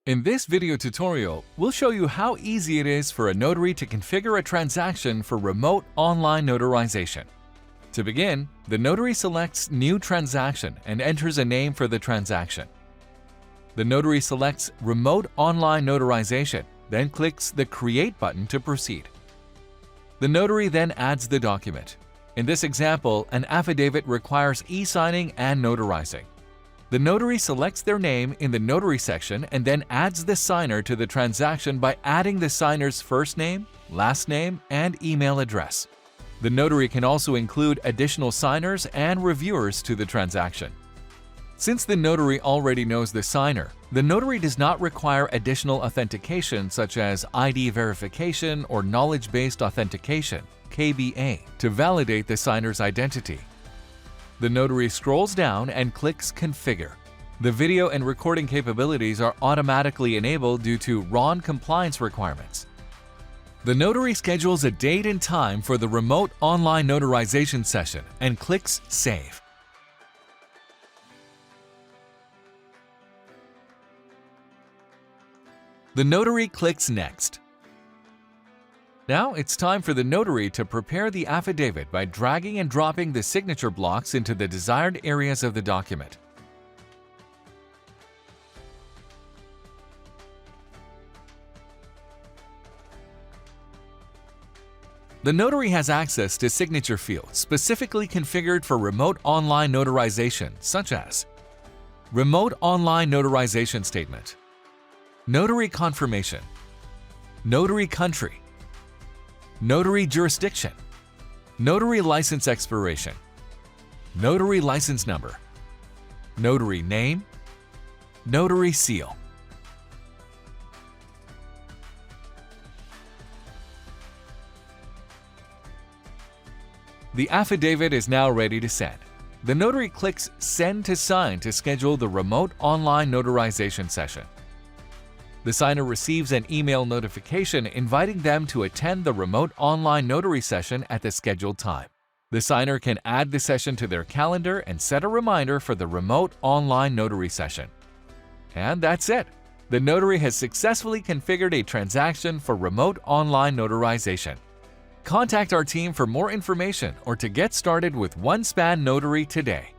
In this video tutorial, we'll show you how easy it is for a notary to configure a transaction for remote online notarization. To begin, the notary selects New Transaction and enters a name for the transaction. The notary selects Remote Online Notarization, then clicks the Create button to proceed. The notary then adds the document. In this example, an affidavit requires e-signing and notarizing. The notary selects their name in the Notary section and then adds the signer to the transaction by adding the signer's first name, last name, and email address. The notary can also include additional signers and reviewers to the transaction. Since the notary already knows the signer, the notary does not require additional authentication such as ID verification or knowledge-based authentication (KBA) to validate the signer's identity. The notary scrolls down and clicks Configure. The video and recording capabilities are automatically enabled due to RON compliance requirements. The notary schedules a date and time for the remote online notarization session and clicks Save. The notary clicks Next. Now it's time for the notary to prepare the affidavit by dragging and dropping the signature blocks into the desired areas of the document. The notary has access to signature fields specifically configured for remote online notarization, such as Remote Online Notarization Statement, Notary Confirmation, Notary Country, Notary Jurisdiction, Notary License Expiration, Notary License Number, Notary Name, Notary Seal. The affidavit is now ready to send. The notary clicks Send to Sign to schedule the remote online notarization session. The signer receives an email notification inviting them to attend the remote online notary session at the scheduled time. The signer can add the session to their calendar and set a reminder for the remote online notary session. And that's it! The notary has successfully configured a transaction for remote online notarization. Contact our team for more information or to get started with OneSpan Notary today.